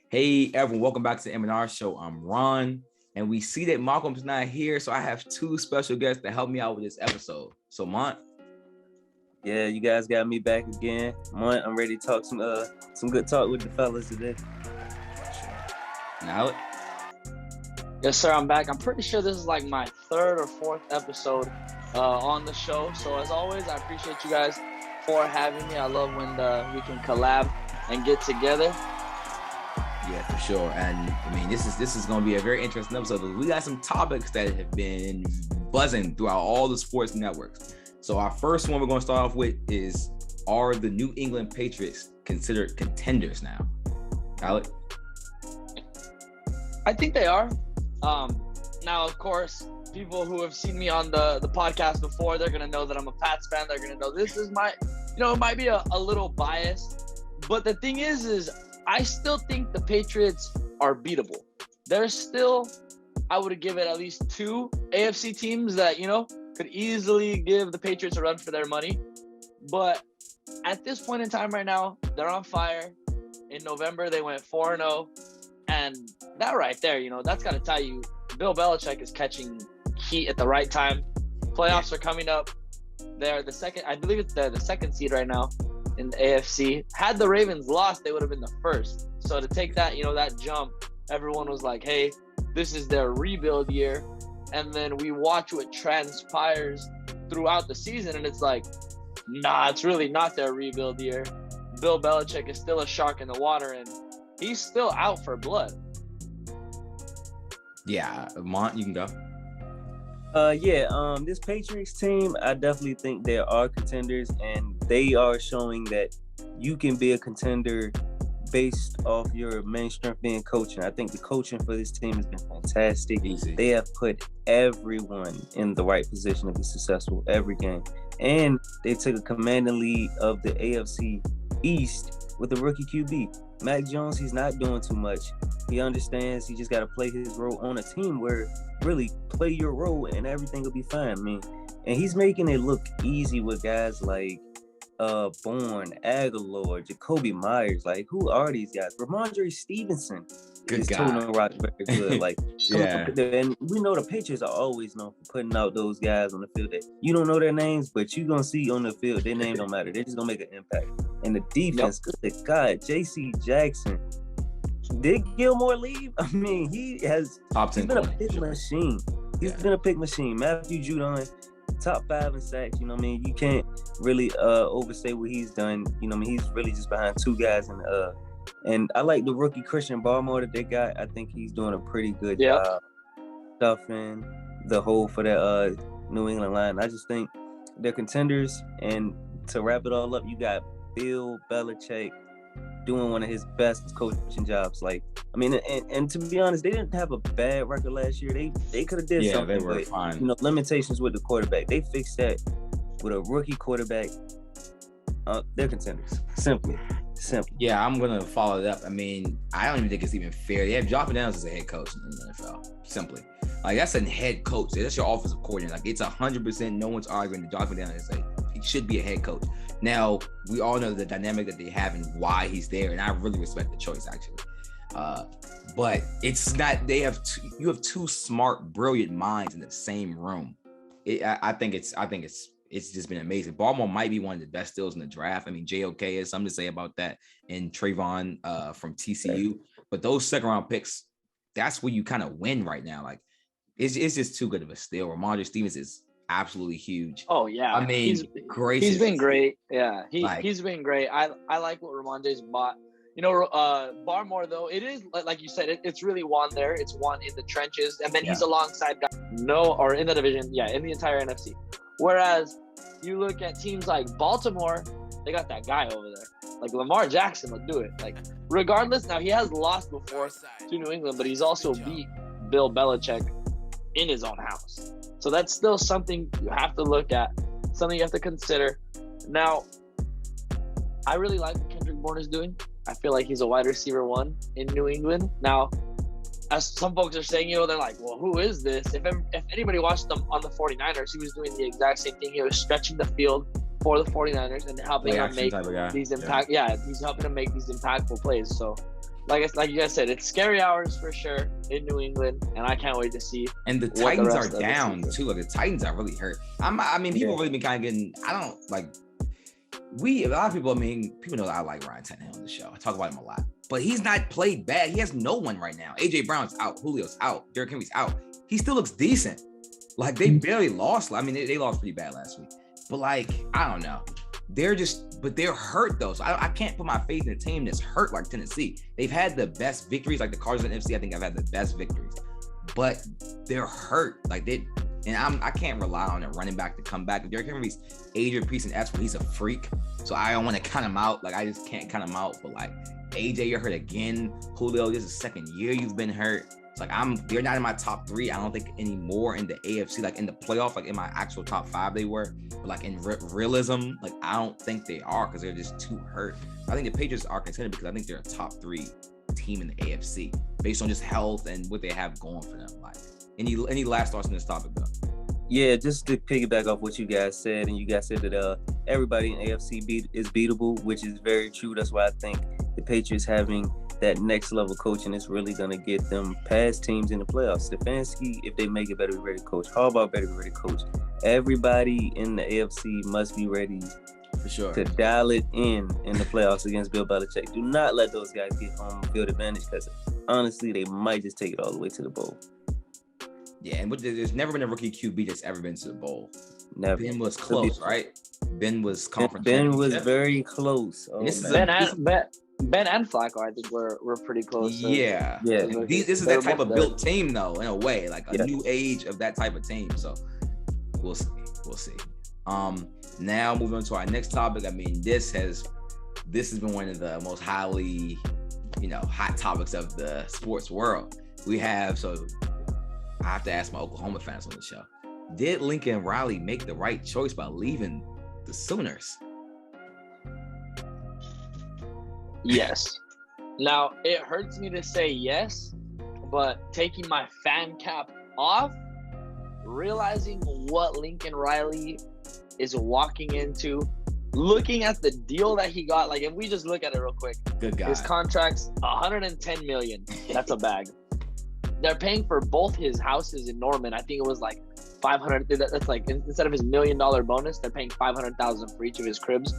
Hey everyone, welcome back to the M&R show. I'm Ron, and we see that Malcolm's not here, so I have two special guests to help me out with this episode. So Mont. Yeah, you guys got me back again. Mont, I'm ready to talk some good talk with the fellas today. Now, yes, sir, I'm back. I'm pretty sure this is like my third or fourth episode on the show. So as always, I appreciate you guys for having me. I love when we can collab and get together. Yeah, for sure. And I mean, this is going to be a very interesting episode. We got some topics that have been buzzing throughout all the sports networks. So our first one we're going to start off with is, are the New England Patriots considered contenders now? Alec? I think they are. Now, of course, people who have seen me on the podcast before, they're going to know that I'm a Pats fan. They're going to know this is my, it might be a little biased. But the thing is I still think the Patriots are beatable. There's still, I would give it at least two AFC teams that, could easily give the Patriots a run for their money. But at this point in time right now, they're on fire. In November, they went 4-0. And that right there, that's got to tell you, Bill Belichick is catching heat at the right time. Playoffs are coming up. They're the second, I believe it's the second seed right now in the AFC. Had the Ravens lost, they would have been the first. So to take that, that jump, everyone was like, hey, this is their rebuild year. And then we watch what transpires throughout the season, and it's like, nah, it's really not their rebuild year. Bill Belichick is still a shark in the water, and he's still out for blood. Yeah, Mont, you can go. This Patriots team, I definitely think they are contenders, and they are showing that you can be a contender based off your main strength being coaching. I think the coaching for this team has been fantastic. Easy. They have put everyone in the right position to be successful every game. And they took a commanding lead of the AFC East with the rookie QB. Mac Jones, he's not doing too much. He understands he just got to play his role on a team where really play your role and everything will be fine, man. And he's making it look easy with guys like Bourne, Aguilar, Jacoby Myers. Like, who are these guys? Ramondre Stevenson is toting rock very good. Like, yeah. And we know the Patriots are always known for putting out those guys on the field that you don't know their names, but you're going to see on the field, their name don't matter. They're just going to make an impact. And the defense, good God, J.C. Jackson. Did Gilmore leave? I mean, he's been a pick machine. He's been a pick machine. Matthew Judon, top 5 in sacks. You can't really overstate what he's done. He's really just behind two guys. And I like the rookie Christian Barmore that they got. I think he's doing a pretty good job stuffing the hole for that New England line. I just think they're contenders. And to wrap it all up, you got Bill Belichick doing one of his best coaching jobs. And to be honest, they didn't have a bad record last year. They could have did something. Yeah, they were fine. Limitations with the quarterback. They fixed that with a rookie quarterback. They're contenders. Simply. Yeah, I'm gonna follow it up. I mean, I don't even think it's even fair. They have Jonathan Downs as a head coach in the NFL. Simply, that's a head coach. That's your offensive coordinator. It's 100%. No one's arguing that Jonathan Downs he should be a head coach. Now, we all know the dynamic that they have and why he's there, and I really respect the choice, actually. But it's not. You have two smart, brilliant minds in the same room. I think it's just been amazing. Baltimore might be one of the best deals in the draft. I mean, JOK has something to say about that, and Trayvon from TCU. But those second round picks, that's where you kind of win right now. It's just too good of a steal. Ramondre Stevenson is absolutely huge. Oh yeah, I mean, he's been great. Yeah, he's been great. I like what Ramondre's bought. Barmore though, it is like you said, it's really one there. It's one in the trenches, and then he's alongside guys in the division. Yeah, in the entire NFC. Whereas you look at teams like Baltimore, they got that guy over there. Like Lamar Jackson will do it. Regardless, now he has lost before to New England, but he's also beat Bill Belichick in his own house. So that's still something you have to look at, something you have to consider. Now, I really like what Kendrick Bourne is doing. I feel like he's a wide receiver 1 in New England. Now, as some folks are saying, they're like, well, who is this? If anybody watched them on the 49ers, he was doing the exact same thing. He was stretching the field for the 49ers and helping him make these impact. Yeah, he's helping him make these impactful plays. So, like you guys said, it's scary hours for sure in New England, and I can't wait to see. And the Titans are down too. Like the Titans are really hurt. I mean, people really been kind of getting. I don't like. A lot of people. I mean, people know that I like Ryan Tannehill on the show. I talk about him a lot, but he's not played bad. He has no one right now. AJ Brown's out. Julio's out. Derrick Henry's out. He still looks decent. Like they barely lost. I mean, they lost pretty bad last week. But like, I don't know. They're hurt though. So I can't put my faith in a team that's hurt like Tennessee. They've had the best victories, like the Cardinals and NFC. I think I've had the best victories, but they're hurt. I can't rely on a running back to come back. If Derrick Henry's Adrian Peterson, he's a freak. So I don't want to count him out. Like I just can't count him out. But like AJ, you're hurt again. Julio, this is the second year you've been hurt. It's like they're not in my top 3. I don't think anymore in the AFC, like in the playoff, like in my actual top 5 they were. But like in realism, like I don't think they are because they're just too hurt. I think the Patriots are contended because I think they're a top 3 team in the AFC based on just health and what they have going for them. Like any last thoughts on this topic though? Yeah, just to piggyback off what you guys said, and you guys said that everybody in AFC is beatable, which is very true. That's why I think the Patriots having that next level coaching is really going to get them past teams in the playoffs. Stefanski, if they make it, better be ready to coach. Harbaugh better be ready to coach. Everybody in the AFC must be ready for sure to dial it in the playoffs against Bill Belichick. Do not let those guys get home field advantage because honestly, they might just take it all the way to the bowl. Yeah, and there's never been a rookie QB that's ever been to the bowl. Never. Ben was close, right? Ben was conference. Ben was very close. Oh, Ben and Flacco, I think we're pretty close. Yeah. This is that type of built team, though, in a way, like a new age of that type of team. So we'll see. Now moving on to our next topic. I mean, this has been one of the most highly, hot topics of the sports world. I have to ask my Oklahoma fans on the show: did Lincoln Riley make the right choice by leaving the Sooners? Yes. Now, it hurts me to say yes, but taking my fan cap off, realizing what Lincoln Riley is walking into, looking at the deal that he got, like if we just look at it real quick, good guy. His contract's $110 million. That's a bag. They're paying for both his houses in Norman. I think it was like $500. That's like instead of his $1 million bonus, they're paying $500,000 for each of his cribs.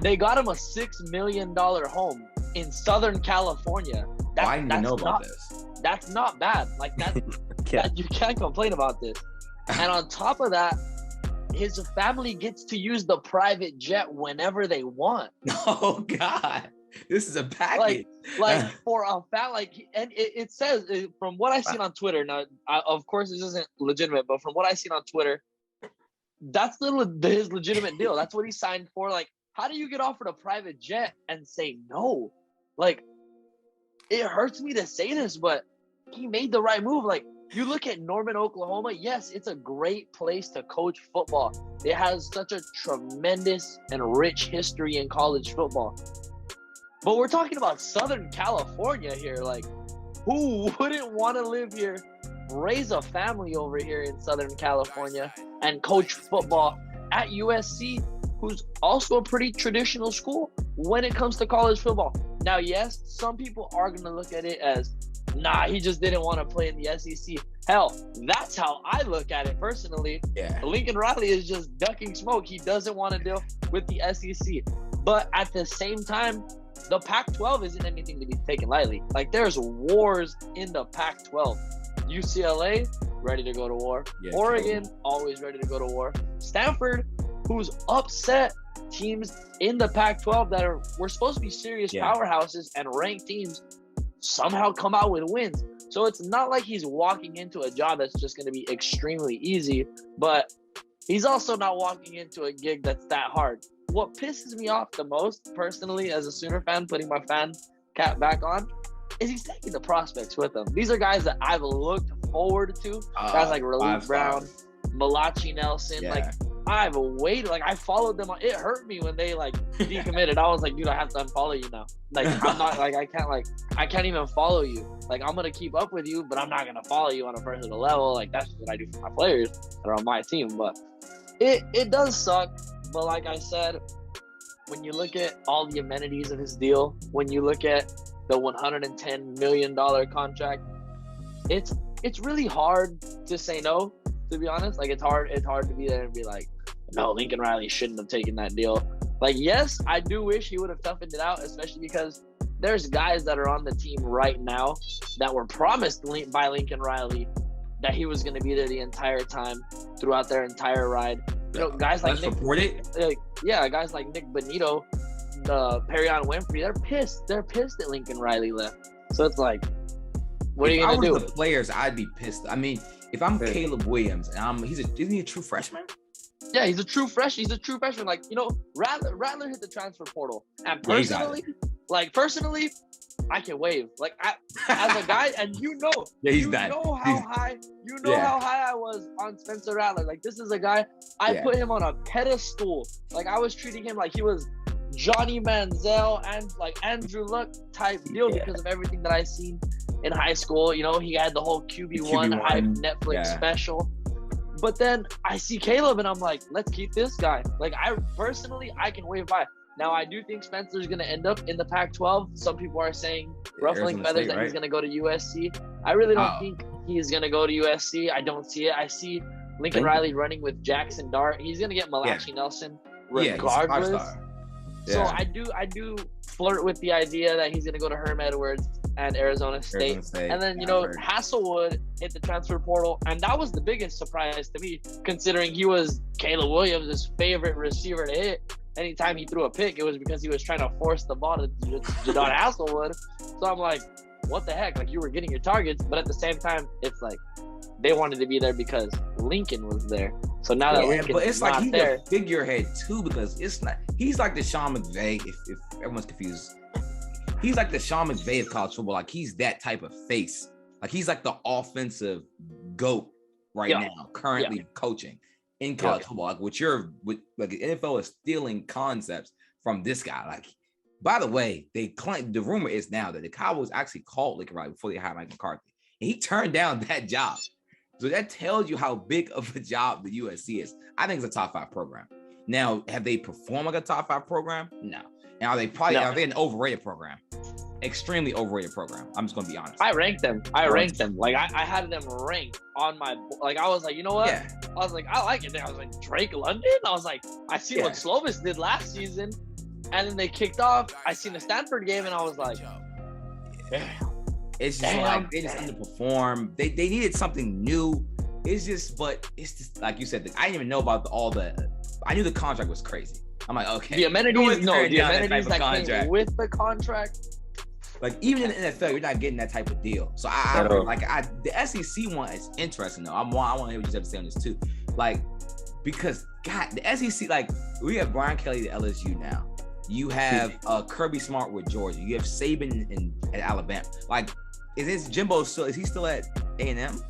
They got him a $6 million home in Southern California. I didn't even know about this. That's not bad. Like that, you can't complain about this. And on top of that, his family gets to use the private jet whenever they want. Oh God, this is a package. Like for a fact, and it says from what I've seen on Twitter. Now, of course, this isn't legitimate, but from what I've seen on Twitter, that's his legitimate deal. That's what he signed for. Like, how do you get offered a private jet and say no? Like, it hurts me to say this, but he made the right move. Like, you look at Norman, Oklahoma. Yes, it's a great place to coach football. It has such a tremendous and rich history in college football. But we're talking about Southern California here. Like, who wouldn't want to live here, raise a family over here in Southern California, and coach football at USC, who's also a pretty traditional school when it comes to college football? Now, yes, some people are going to look at it as, nah, he just didn't want to play in the SEC. Hell, that's how I look at it personally. Yeah. Lincoln Riley is just ducking smoke. He doesn't want to deal with the SEC. But at the same time, the Pac-12 isn't anything to be taken lightly. Like, there's wars in the Pac-12. UCLA, ready to go to war. Yeah, Oregon, always ready to go to war. Stanford, who's upset teams in the Pac-12 that were supposed to be serious powerhouses and ranked teams, somehow come out with wins. So it's not like he's walking into a job that's just going to be extremely easy, but he's also not walking into a gig that's that hard. What pisses me off the most, personally, as a Sooner fan, putting my fan cap back on, is he's taking the prospects with him. These are guys that I've looked forward to. Guys like Relief Brown, Malachi Nelson. Yeah. Like, I've waited. Like, I followed them. It hurt me when they, like, decommitted. I was like, dude, I have to unfollow you now. Like, I'm not, like, I can't even follow you. Like, I'm going to keep up with you, but I'm not going to follow you on a personal level. Like, that's what I do for my players that are on my team. But It does suck, but like I said, when you look at all the amenities of his deal, when you look at the $110 million contract, it's really hard to say no, to be honest. Like it's hard to be there and be like, no, Lincoln Riley shouldn't have taken that deal. Like, yes, I do wish he would have toughened it out, especially because there's guys that are on the team right now that were promised by Lincoln Riley that he was going to be there the entire time throughout their entire ride. You know, guys like guys like Nick Bonito, Perrion Winfrey, they're pissed. They're pissed that Lincoln Riley left. So it's like, what are you going to do? The players, I'd be pissed. I mean, if I'm Caleb Williams and isn't he a true freshman? Yeah, he's a true freshman. Like, you know, Rattler hit the transfer portal. And personally, I can wave. Like, as a guy, and you know, how high I was on Spencer Rattler. Like, this is a guy, I put him on a pedestal. Like, I was treating him like he was Johnny Manziel and like Andrew Luck type deal because of everything that I seen in high school. You know, he had the whole QB1 hype Netflix special. But then I see Caleb and I'm like, let's keep this guy. Like, I can wave by. Now, I do think Spencer's going to end up in the Pac-12. Some people are saying, ruffling feathers, that he's going to go to USC. I really don't think he's going to go to USC. I don't see it. I see Lincoln Riley running with Jackson Dart. He's going to get Malachi Nelson regardless. So I do flirt with the idea that he's going to go to Herm Edwards and Arizona State. And then, you know, Hasselwood hit the transfer portal. And that was the biggest surprise to me, considering he was Caleb Williams' favorite receiver to hit. Anytime he threw a pick, it was because he was trying to force the ball to Jadon Hasselwood. So I'm like, what the heck? Like, you were getting your targets, but at the same time, it's like they wanted to be there because Lincoln was there. So now that Lincoln but it's like he's there, a figurehead too, because it's not. He's like the Sean McVay. If everyone's confused, he's like the Sean McVay of college football. Like, he's that type of face. Like, he's like the offensive GOAT right now, currently coaching in college football. Like, like the NFL is stealing concepts from this guy. Like, by the way, they claim, the rumor is now that the Cowboys actually called Lincoln Riley before they hired Mike McCarthy, and he turned down that job. So that tells you how big of a job the USC is. I think it's a top 5 program. Now, have they performed like a top 5 program? No. And are they an overrated program? Extremely overrated program. I'm just gonna be honest. I ranked them. Like, I had them ranked on my, like, I was like, you know what? Yeah. I was like, I like it. I was like, Drake London? I was like, I see what Slovis did last season. And then they kicked off. I seen the Stanford game and I was like, it's just like they just underperformed. They needed something new. It's just like you said, I didn't even know about I knew the contract was crazy. I'm like, okay. The amenities that came with the contract. Like, even in the NFL, you're not getting that type of deal. So the SEC one is interesting though. I want to hear what you have to say on this too. Like, because God, the SEC, like, we have Brian Kelly at LSU now. You have Kirby Smart with Georgia. You have Saban at Alabama. Like, is Jimbo still at A&M?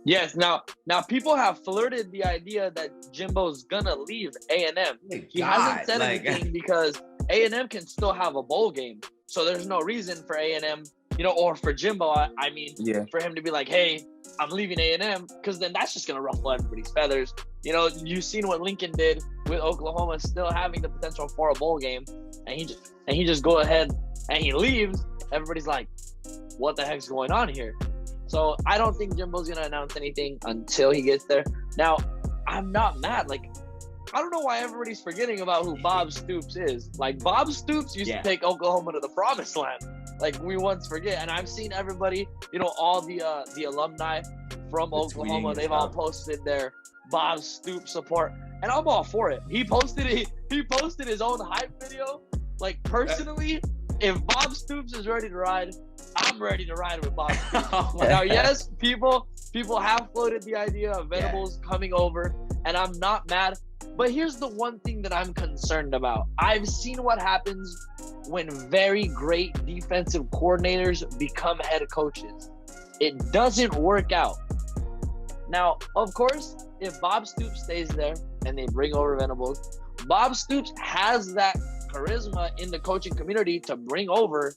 Yes. Now people have flirted the idea that Jimbo's gonna leave A&M. He hasn't said anything because A&M can still have a bowl game. So there's no reason for A&M, you know, or for Jimbo, I mean, for him to be like, hey, I'm leaving A&M, because then that's just going to ruffle everybody's feathers. You know, you've seen what Lincoln did with Oklahoma still having the potential for a bowl game, and he just go ahead and he leaves. Everybody's like, what the heck's going on here? So I don't think Jimbo's going to announce anything until he gets there. Now, I'm not mad. Like, I don't know why everybody's forgetting about who Bob Stoops is. Like, Bob Stoops used to take Oklahoma to the promised land. Like, we once forget. And I've seen everybody, you know, all the alumni from Oklahoma, they've all posted their Bob Stoops support. And I'm all for it. He posted his own hype video. Like, personally, if Bob Stoops is ready to ride, I'm ready to ride with Bob Stoops. Now, yes, people have floated the idea of Venables coming over, and I'm not mad. But here's the one thing that I'm concerned about. I've seen what happens when very great defensive coordinators become head coaches. It doesn't work out. Now, of course, if Bob Stoops stays there and they bring over Venables, Bob Stoops has that charisma in the coaching community to bring over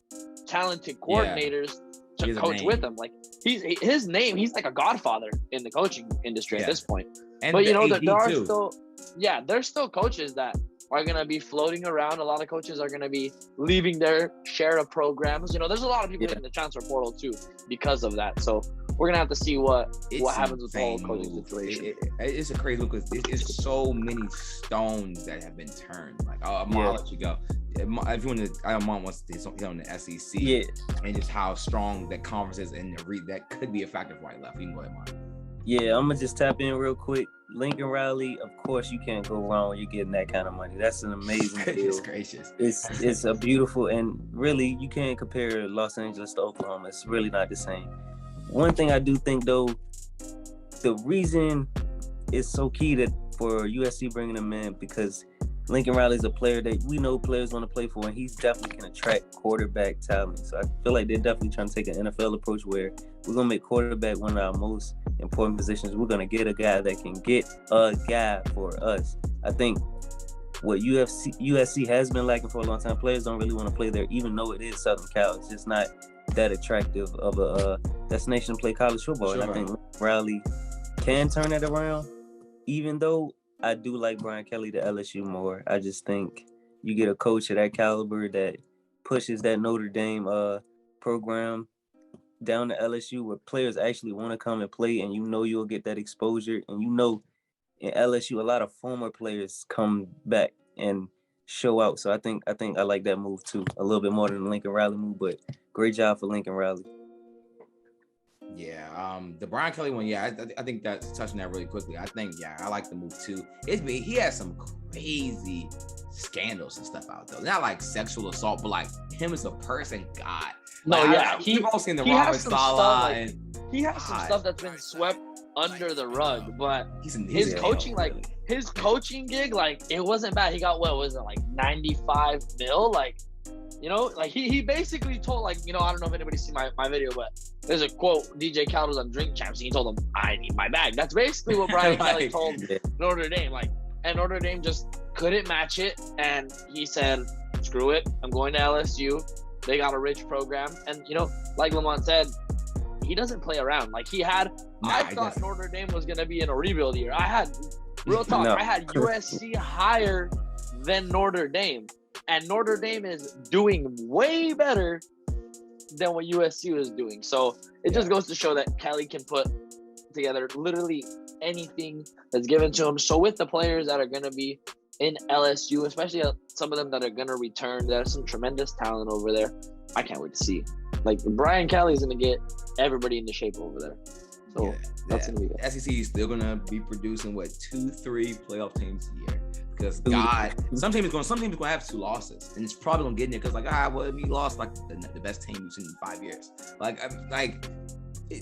talented coordinators to coach with him. Like, he's like a godfather in the coaching industry at this point. And but you know, there are still yeah, there's still coaches that are going to be floating around. A lot of coaches are going to be leaving their share of programs. You know, there's a lot of people in the transfer portal too because of that. So we're going to have to see what happens with the whole coaching situation. It's a crazy look because it's so many stones that have been turned. Like, I'll let you go. If you want to, I don't want to hit on the SEC and just how strong that conference is, and that could be a factor for why he left. You can go ahead, Mark. Yeah, I'm gonna just tap in real quick. Lincoln Riley, of course, you can't go wrong when you're getting that kind of money. That's an amazing deal. Goodness gracious. It's a beautiful, and really, you can't compare Los Angeles to Oklahoma. It's really not the same. One thing I do think, though, the reason it's so key that for USC bringing him in, because Lincoln Riley is a player that we know players want to play for, and he's definitely can attract quarterback talent. So I feel like they're definitely trying to take an NFL approach where we're going to make quarterback one of our most important positions. We're going to get a guy that can get a guy for us. I think what USC has been lacking for a long time, players don't really want to play there, even though it is Southern Cal. It's just not that attractive of a destination to play college football. Sure. And I think Riley can turn it around, even though I do like Brian Kelly to LSU more. I just think you get a coach of that caliber that pushes that Notre Dame program down to LSU where players actually want to come and play, and you know you'll get that exposure. And you know in LSU, a lot of former players come back and show out. So I think I like that move too, a little bit more than the Lincoln Riley move, but great job for Lincoln Riley. Yeah, the Brian Kelly one, I think that's touching that really quickly. I think, I like the move too. He has some crazy scandals and stuff out though. Not like sexual assault, but like him as a person, God. No, like, we've all seen the Robert Saleh, and he has some stuff that's been swept under the rug, but his coaching, his coaching gig, like it wasn't bad. He got, what was it, like 95 mil? Like, you know, like he basically told, like, you know, I don't know if anybody's seen my video, but there's a quote, DJ Khaled was on Drink Champs, and he told him, I need my bag. That's basically what Brian Kelly told Notre Dame. Like, and Notre Dame just couldn't match it, and he said, screw it, I'm going to LSU. They got a rich program, and, you know, like Lamont said, he doesn't play around. Like, I thought Notre Dame was going to be in a rebuild year. I had USC higher than Notre Dame. And Notre Dame is doing way better than what USC was doing. So it just goes to show that Kelly can put together literally anything that's given to him. So with the players that are going to be in LSU, especially some of them that are going to return, there's some tremendous talent over there. I can't wait to see. Like, Brian Kelly's going to get everybody into shape over there. So that's going to be good. SEC is still going to be producing, 2-3 playoff teams a year. Because some teams going to have 2 losses, and it's probably going to get in there because we lost like the best team we've seen in 5 years.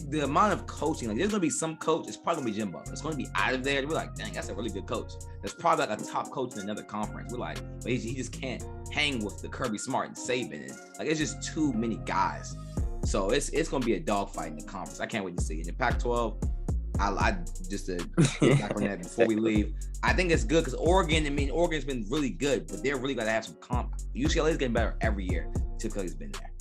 The amount of coaching, there's going to be some coach. It's probably going to be Jimbo. It's going to be out of there. We're like, dang, that's a really good coach. That's probably like a top coach in another conference. We're like, but he just can't hang with the Kirby Smart and Saban, and it's just too many guys. So it's going to be a dogfight in the conference. I can't wait to see it in the Pac-12. I just to get back on that before we leave. I think it's good because Oregon's been really good, but they're really got to have some comp. UCLA is getting better every year. Typically's been there.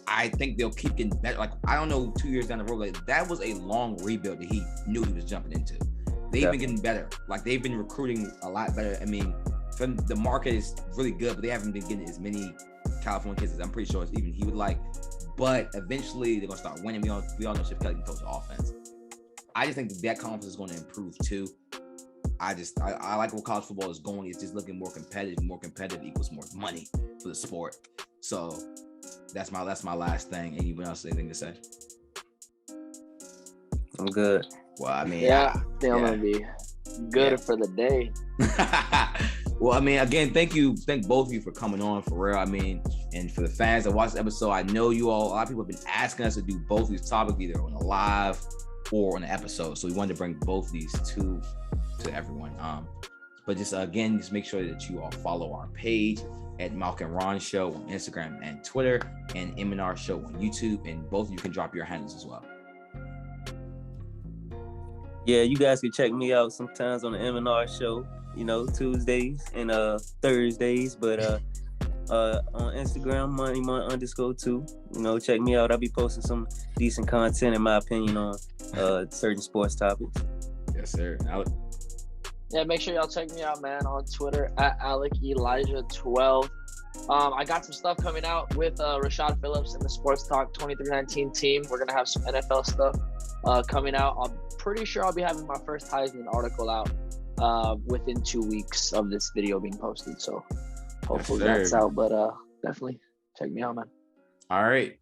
I think they'll keep getting better. Like, I don't know, 2 years down the road, that was a long rebuild that he knew he was jumping into. They've been getting better. Like, they've been recruiting a lot better. From the market is really good, but they haven't been getting as many California kids as I'm pretty sure even he would like. But eventually they're gonna start winning. We all know Chip Kelly can coach offense. I just think that conference is going to improve too. I like where college football is going. It's just looking more competitive. More competitive equals more money for the sport. So that's my last thing. Anyone else anything to say? I'm good. Well, I mean, I'm gonna be good for the day. Well, again, thank both of you for coming on, for real. And for the fans that watched the episode, I know a lot of people have been asking us to do both of these topics, either on a live or on an episode. So we wanted to bring both these two to everyone. But just make sure that you all follow our page at Malk and Ron Show on Instagram and Twitter, and M&R Show on YouTube. And both of you can drop your handles as well. Yeah, you guys can check me out sometimes on the M&R Show, Tuesdays and Thursdays. But on Instagram, MoneyMon_2. Check me out. I'll be posting some decent content, in my opinion, on certain sports topics. Yes, sir. Yeah, make sure y'all check me out, man, on Twitter at AlecElijah12. I got some stuff coming out with Rashad Phillips and the Sports Talk 2319 team. We're gonna have some NFL stuff coming out. I'm pretty sure I'll be having my first Heisman article out within 2 weeks of this video being posted. So hopefully that's out. But definitely check me out, man. All right.